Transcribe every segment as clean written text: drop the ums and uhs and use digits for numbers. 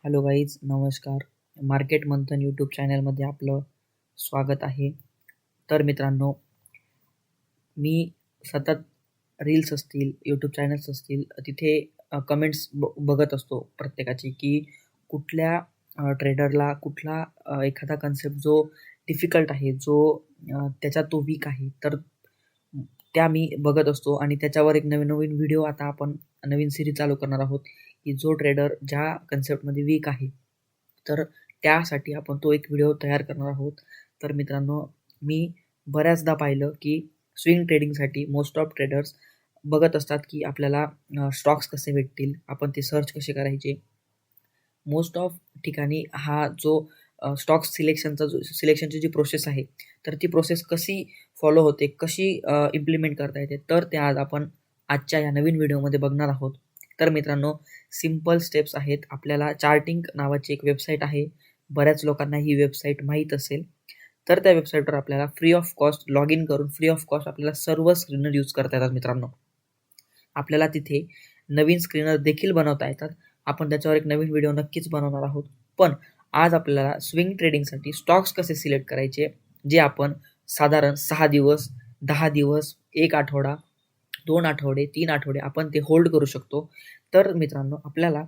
Hello guys, नमस्कार. Market मंथन YouTube चॅनलमध्ये आपलं स्वागत आहे. तर मित्रांनो, मी सतत रील्स असतील, यूट्यूब चॅनल्स असतील, तिथे कमेंट्स बघत असतो प्रत्येकाची, की कुठल्या ट्रेडरला कुठला एखादा कन्सेप्ट जो डिफिकल्ट आहे, जो त्याच्यात तो वीक आहे, तर त्या मी बघत असतो आणि त्याच्यावर एक नवीन नवीन व्हिडिओ आता आपण नवीन सिरीज चालू करणार आहोत, की जो ट्रेडर ज्या कन्सेप्टमध्ये वीक आहे, तर त्यासाठी आपण तो एक व्हिडिओ तयार करणार आहोत. तर मित्रांनो, मी बऱ्याचदा पाहिलं की स्विंग ट्रेडिंगसाठी मोस्ट ऑफ ट्रेडर्स बघत असतात की आपल्याला स्टॉक्स कसे भेटतील, आपण ते सर्च कसे करायचे. मोस्ट ऑफ ठिकाणी हा जो स्टॉक्स सिलेक्शनची जी प्रोसेस आहे, तर ती प्रोसेस कशी फॉलो होते, कशी इम्प्लिमेंट करता येते, तर ते आज आपण आजच्या या नवीन व्हिडिओमध्ये बघणार आहोत. तर मित्रांनो, सिम्पल स्टेप्स आहेत. आपल्याला चार्टिंग नावाची एक वेबसाईट आहे. बऱ्याच लोकांना ही वेबसाईट माहीत असेल. तर त्या वेबसाईटवर आपल्याला free of cost log in करून फ्री ऑफ कॉस्ट आपल्याला सर्व स्क्रीनर यूज करता येतात. मित्रांनो, आपल्याला तिथे नवीन स्क्रीनर देखील बनवता येतात. आपण त्याच्यावर एक नवीन व्हिडिओ नक्कीच बनवणार आहोत. पण आज आपल्याला स्विंग ट्रेडिंगसाठी स्टॉक्स कसे सिलेक्ट करायचे, जे आपण साधारण 6 दिवस, 10 दिवस, 1 आठवडा, 2 आठवडे, 3 आठवडे आपण ते होल्ड करू शकतो. तर मित्रांनो, आपल्याला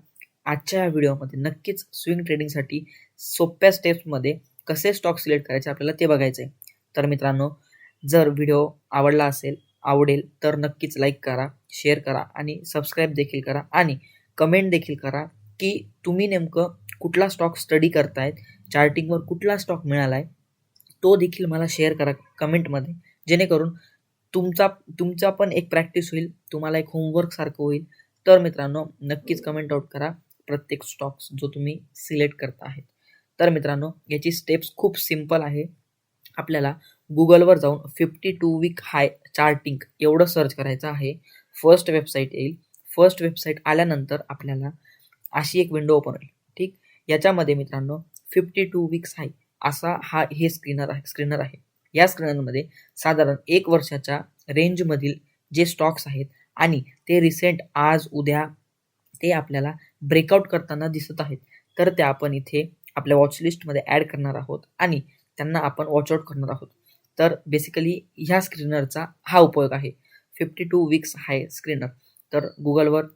आजच्या या व्हिडिओमध्ये नक्कीच स्विंग ट्रेडिंगसाठी सोप्या स्टेप्समध्ये कसे स्टॉक सिलेक्ट करायचे आपल्याला ते बघायचं आहे. तर मित्रांनो, जर व्हिडिओ आवडेल तर नक्कीच लाईक करा, शेअर करा आणि सबस्क्राईब देखील करा आणि कमेंट देखील करा की तुम्ही नेमकं कुठला स्टॉक स्टडी करतायत, चार्टिंगवर कुठला स्टॉक मिळाला आहे, तो देखील मला शेअर करा कमेंटमध्ये, जेणेकरून तुमचा पण एक प्रॅक्टिस होईल, तुम्हाला एक होमवर्क सारखं होईल. तर मित्रांनो, नक्कीच कमेंट आउट करा प्रत्येक स्टॉक्स जो तुम्ही सिलेक्ट करता आहे. तर मित्रांनो, याची स्टेप्स खूप सिंपल आहे. आपल्याला गुगलवर जाऊन 52 वीक हाय चार्टिंग एवढं सर्च करायचं आहे. फर्स्ट वेबसाईट येईल. फर्स्ट वेबसाईट आल्यानंतर आपल्याला अशी एक विंडो ओपन होईल. ठीक, याच्यामध्ये मित्रांनो 52 वीक्स हाय असा हे स्क्रीनर आहे. या स्क्रीनरमध्ये साधारण 1 वर्षाच्या रेंजमधील जे स्टॉक्स आहेत आणि ते रिसेंट आज उद्या ते आपल्याला ब्रेकआउट करताना दिसत आहेत. तर त्या आपण इथे आपल्या वॉचलिस्टमध्ये ॲड करणार आहोत आणि त्यांना आपण वॉचआउट करणार आहोत. तर बेसिकली ह्या स्क्रीनरचा हा उपयोग आहे, 52 वीक्स हाय स्क्रीनर. तर गुगलवर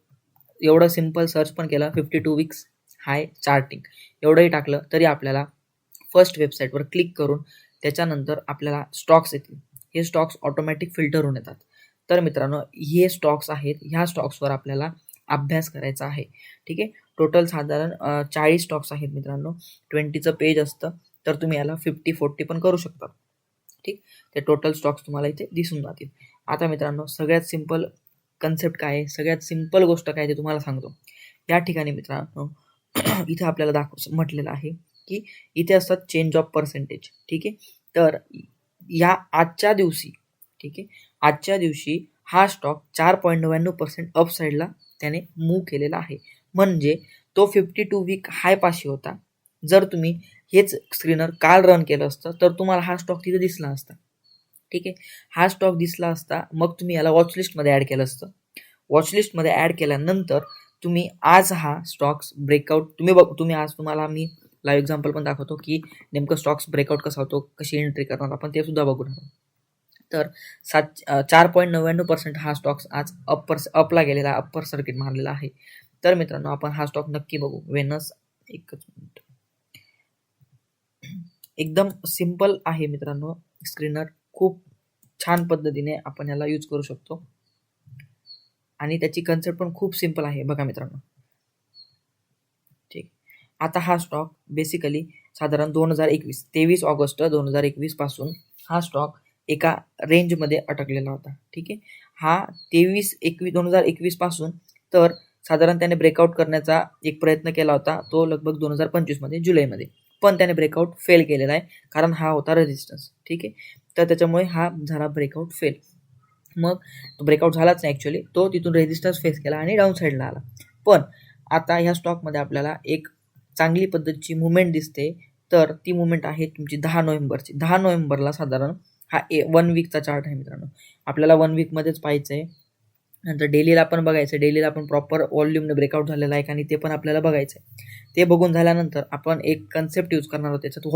एवढं सिंपल सर्च पण केलं, 52 वीक्स हाय चार्टिंग एवढंही टाकलं तरी आपल्याला फर्स्ट वेबसाईटवर क्लिक करून त्याच्यानंतर आपल्याला स्टॉक्स येतील. हे स्टॉक्स ऑटोमॅटिक फिल्टर होऊन येतात. तर मित्रांनो, हे स्टॉक्स आहेत, ह्या स्टॉक्सवर आपल्याला अभ्यास करायचा आहे. ठीक आहे, टोटल साधारण 40 स्टॉक्स आहेत मित्रांनो. 20चं पेज असतं, तर तुम्ही याला 50-40 पण करू शकता. ठीक, ते टोटल स्टॉक्स तुम्हाला इथे दिसून जातील. आता मित्रांनो, सगळ्यात सिंपल कन्सेप्ट काय आहे, सगळ्यात सिंपल गोष्ट काय ते तुम्हाला सांगतो. या ठिकाणी मित्रांनो इथे आपल्याला म्हटलेलं आहे की इथे असतात चेंज ऑफ पर्सेंटेज. ठीक आहे, तर या आजच्या दिवशी, ठीक आहे, आजच्या दिवशी हा स्टॉक 4.99% अप साईडला त्याने मूव्ह केलेला आहे. म्हणजे तो 52 वीक हाय पाशी होता. जर तुम्ही हेच स्क्रीनर काल रन केलं असतं तर तुम्हाला हा स्टॉक तिथे दिसला असता. ठीक आहे, हा स्टॉक दिसला असता, मग तुम्ही याला वॉचलिस्टमध्ये ॲड केलं असतं. वॉचलिस्टमध्ये ॲड केल्यानंतर तुम्ही आज हा स्टॉक्स ब्रेकआउट तुम्ही आज तुम्हाला मी लाईव्ह एक्झाम्पल पण दाखवतो की नेमकं स्टॉक्स ब्रेकआउट कसा होतो, कशी एंट्री करणार आपण ते सुद्धा बघू. तर 4.99% हा स्टॉक्स आज अपला गेलेला, अप्पर सर्किट मारलेला आहे. तर मित्रांनो, आपण हा स्टॉक नक्की बघू. वेनस, एकच मिनिट. एकदम सिंपल आहे मित्रांनो स्क्रीनर, खूप छान पद्धतीने आपण याला यूज करू शकतो आणि त्याची कन्सेप्ट पण खूप सिंपल आहे. बघा मित्रांनो, ठीक, आता हा स्टॉक बेसिकली साधारण 23 ऑगस्ट 2021 पासून हा स्टॉक एका रेंजमध्ये अटकलेला होता. ठीक आहे, हा 2021 पासून तर साधारण त्याने ब्रेकआउट करण्याचा एक प्रयत्न केला होता, तो लगभग 2025 मध्ये जुलैमध्ये, पण त्याने ब्रेकआउट फेल केलेला आहे, कारण हा होता रेजिस्टन्स. ठीक आहे, तर त्याच्यामुळे हा झाला ब्रेकआउट फेल. मग तो ब्रेकआउट झालाच नाही ॲक्च्युअली, तो तिथून रेजिस्टन्स फेस केला आणि डाऊन साईडला आला. पण आता ह्या स्टॉकमध्ये आपल्याला एक चांगली पद्धतीची मुवमेंट दिसते. तर ती मुवमेंट आहे तुमची 10 नोव्हेंबरची. 10 नोव्हेंबरला साधारण हा 1 वीकचा चार्ट आहे मित्रांनो. आपल्याला 1 वीकमध्येच पाहायचं आहे. नंतर डेलीला पण बघायचं, डेलीला आपण प्रॉपर व्हॉल्यूमने ब्रेकआउट झालेला आहे आणि ते पण आपल्याला बघायचं आहे. ते बघून झाल्यानंतर आपण एक कन्सेप्ट यूज करणार आहोत त्याच्यात,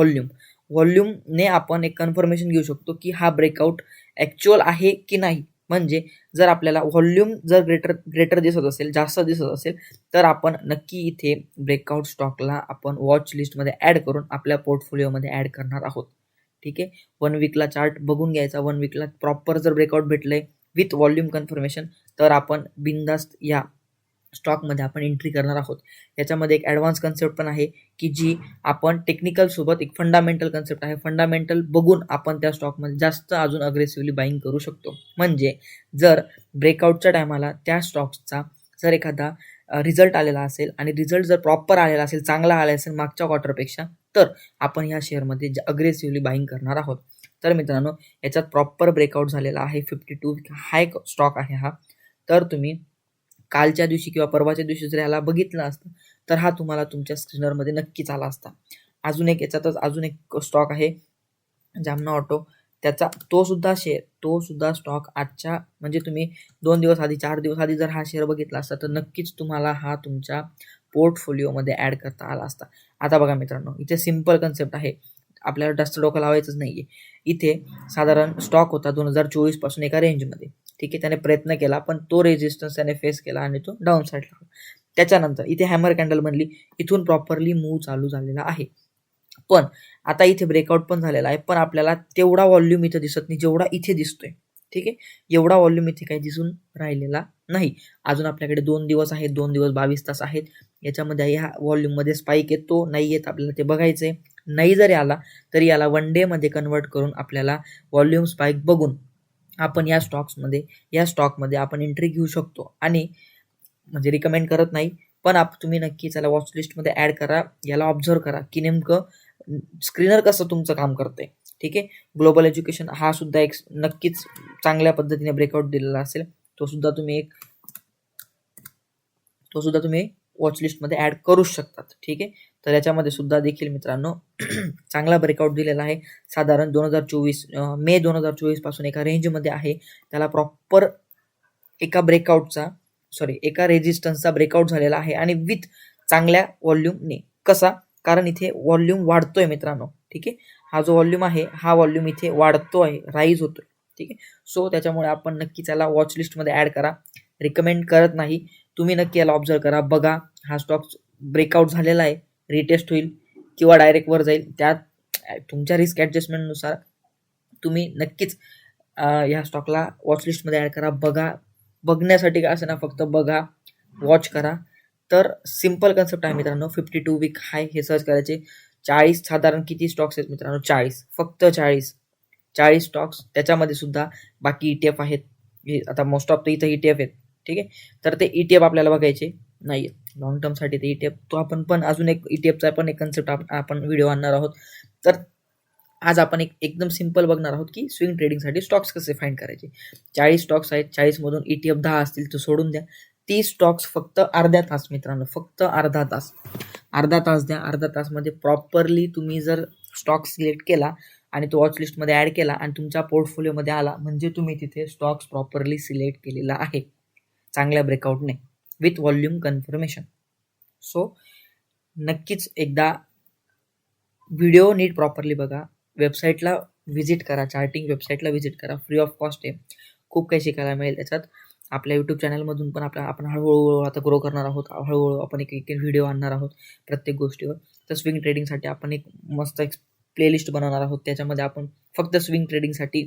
व्हॉल्यूमने आपण एक कन्फर्मेशन घेऊ शकतो की हा ब्रेकआउट ॲक्च्युअल आहे की नाही. म्हणजे जर आपल्याला व्हॉल्यूम जर ग्रेटर दिसत असेल, जास्त दिसत असेल, तर आपण नक्की इथे ब्रेकआउट स्टॉकला आपण वॉच लिस्टमध्ये ॲड करून आपल्या पोर्टफोलिओमध्ये ॲड करणार आहोत. ठीक आहे. 1 वीकला चार्ट बघून घ्यायचा. 1 वीकला प्रॉपर जर ब्रेकआउट भेटलंय विथ व्हॉल्यूम कन्फर्मेशन, तर आपण बिनधास्त या स्टॉकमध्ये आपण एंट्री करणार आहोत. याच्यामध्ये एक ॲडव्हान्स कन्सेप्ट पण आहे की जी आपण टेक्निकल सोबत एक फंडामेंटल कन्सेप्ट आहे. फंडामेंटल बघून आपण त्या स्टॉकमध्ये जास्त अजून अग्रेसिव्हली बाईंग करू शकतो. म्हणजे जर ब्रेकआउटच्या टायमाला त्या स्टॉक्सचा जर एखादा रिझल्ट आलेला असेल आणि रिझल्ट जर प्रॉपर आलेला असेल, चांगला आला असेल मागच्या क्वार्टरपेक्षा, तर आपण ह्या शेअरमध्ये अग्रेसिव्हली बाईंग करणार आहोत. तर मित्रांनो, याच्यात प्रॉपर ब्रेकआउट झालेला आहे. 52 हाय स्टॉक आहे हा. तर तुम्ही कालच्या दिवशी किंवा परवाच्या दिवशी जर याला बघितलं असतं, तर हा तुम्हाला तुमच्या स्क्रीनरमध्ये नक्कीच आला असता. अजून एक याच्यातच अजून एक स्टॉक आहे जामना ऑटो. त्याचा तो सुद्धा स्टॉक आजच्या म्हणजे तुम्ही 2 दिवस आधी, 4 दिवस आधी जर हा शेअर बघितला असता, तर नक्कीच तुम्हाला हा तुमच्या पोर्टफोलिओमध्ये ॲड करता आला असता. आता बघा मित्रांनो, इथे सिंपल कन्सेप्ट आहे. आपल्याला जास्त डोकं लावायचंच नाहीये. इथे साधारण स्टॉक होता 2024 पासून एका रेंजमध्ये. ठीक आहे. त्याने प्रयत्न केला, पण तो रेजिस्टन्स त्याने फेस केला आणि तो डाऊन साईडला. त्याच्यानंतर इथे हॅमर कॅन्डल बनली. इथून प्रॉपरली मूव्ह चालू झालेला आहे. पण आता इथे ब्रेकआउट पण झालेला आहे, पण आपल्याला तेवढा व्हॉल्यूम इथे दिसत नाही जेवढा इथे दिसतोय. ठीक आहे. एवढा व्हॉल्यूम इथे काही दिसून राहिलेला नाही. अजून आपल्याकडे 2 दिवस आहेत, 2 दिवस 22 तास आहेत. याच्यामध्ये ह्या व्हॉल्यूममध्ये स्पाईक येतो नाही येत आपल्याला ते बघायचंय. नाही जरी आला तरी याला 1 डेमध्ये कन्वर्ट करून आपल्याला व्हॉल्यूम स्पाईक बघून आपण या स्टॉकमध्ये आपण एंट्री घेऊ शकतो. आणि म्हणजे रिकमेंड करत नाही, पण तुम्ही नक्कीच याला वॉच लिस्टमध्ये ॲड करा. याला ऑब्झर्व करा की नेमकं स्क्रीनर कसं तुमचं काम करतंय. ठीक आहे. ग्लोबल एज्युकेशन हा सुद्धा एक नक्कीच चांगल्या पद्धतीने ब्रेकआउट दिलेला असेल. तो सुद्धा तुम्ही वॉच लिस्टमध्ये ॲड करू शकतात. ठीक आहे. तर याच्यामध्ये सुद्धा देखील मित्रांनो चांगला ब्रेकआउट दिलेला आहे. साधारण 2024 मे 2024 पासून एका रेंजमध्ये आहे. त्याला प्रॉपर एका रेजिस्टन्सचा ब्रेकआउट झालेला आहे आणि विथ चांगल्या व्हॉल्यूमने. कसा? कारण इथे व्हॉल्यूम वाढतोय मित्रांनो. ठीक आहे. हा जो व्हॉल्यूम आहे, हा व्हॉल्यूम इथे वाढतो आहे, राईज होतोय. ठीक आहे. सो त्याच्यामुळे आपण नक्कीच याला वॉच लिस्टमध्ये ॲड करा. रिकमेंड करत नाही, तुम्ही नक्की याला ऑब्झर्व करा. बघा हा स्टॉक ब्रेकआउट झालेला आहे, रिटेस्ट होईल किंवा डायरेक्ट वर जाईल. त्यात तुमच्या रिस्क ॲडजस्टमेंटनुसार तुम्ही नक्कीच ह्या स्टॉकला वॉच लिस्टमध्ये ॲड करा. बघण्यासाठी काय असं ना, फक्त बघा, वॉच करा. तर सिंपल कन्सेप्ट आहे मित्रांनो. 52 वीक हाय हे सर्च करायचे. 40 साधारण किती स्टॉक्स आहेत मित्रांनो? 40, फक्त 40 स्टॉक्स. त्याच्यामध्ये सुद्धा बाकी ETF आहेत. आता मोस्ट ऑफ इथं ETF आहेत. ठीक आहे. तर ते ETF आपल्याला बघायचे नाही आहेत. लॉंग टर्मसाठी ते ETF तो आपण पण अजून एक ETFचा पण एक कन्सेप्ट आपण व्हिडिओ आणणार आहोत. तर आज आपण एकदम सिंपल बघणार आहोत की स्विंग ट्रेडिंगसाठी स्टॉक्स कसे फाइंड करायचे. 40 स्टॉक्स आहेत. 40 मधून ETF 10 असतील तर सोडून द्या. 30 स्टॉक्स फक्त अर्धा तास मित्रांनो, फक्त अर्धा तास द्या. अर्धा तासमध्ये प्रॉपरली तुम्ही जर स्टॉक सिलेक्ट केला आणि तो वॉच लिस्टमध्ये ॲड केला आणि तुमच्या पोर्टफोलिओमध्ये आला, म्हणजे तुम्ही तिथे स्टॉक्स प्रॉपरली सिलेक्ट केलेला आहे चांगल्या ब्रेकआउटने विथ व्हॉल्यूम कन्फर्मेशन. सो नक्कीच एकदा व्हिडिओ नीट प्रॉपरली बघा. वेबसाईटला व्हिजिट करा, चार्टिंग वेबसाईटला व्हिजिट करा. फ्री ऑफ कॉस्ट आहे. खूप काही शिकायला मिळेल त्याच्यात. आपल्या यूट्यूब चॅनलमधून पण आपण हळूहळू आता ग्रो करणार आहोत. हळूहळू आपण एक व्हिडिओ आणणार आहोत प्रत्येक गोष्टीवर. तर स्विंग ट्रेडिंगसाठी आपण एक मस्त प्लेलिस्ट बनवणार आहोत. त्याच्यामध्ये आपण फक्त स्विंग ट्रेडिंगसाठी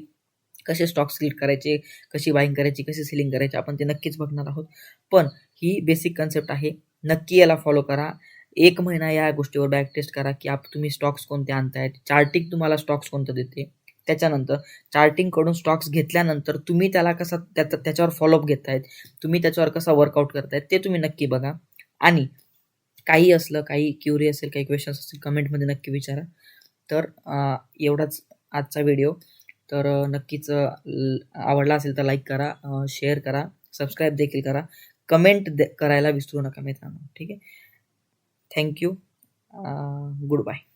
कसे स्टॉक सिलेक्ट करायचे, कशी बाईंग करायची, कशी सेलिंग करायची, आपण ते नक्कीच बघणार आहोत. पण ही बेसिक कन्सेप्ट आहे. नक्की याला फॉलो करा. 1 महिना या गोष्टीवर बॅक टेस्ट करा की तुम्ही स्टॉक्स कोणते आणतायत, चार्टिंग तुम्हाला स्टॉक्स कोणतं देते. त्याच्यानंतर चार्टिंगकडून स्टॉक्स घेतल्यानंतर तुम्ही त्याला कसा त्याच्यावर फॉलोअप घेतायत, तुम्ही त्याच्यावर कसा वर्कआउट करतायत ते तुम्ही नक्की बघा. आणि काही असलं, काही क्युरी असेल, काही क्वेश्चन्स असतील, कमेंटमध्ये नक्की विचारा. तर एवढाच आजचा व्हिडिओ. तर नक्कीच आवडला असेल तर लाईक करा, शेअर करा, सबस्क्राईब देखील करा, कमेंट करायला विसरू नका मित्रांनो. ठीक आहे. थँक्यू. Good bye.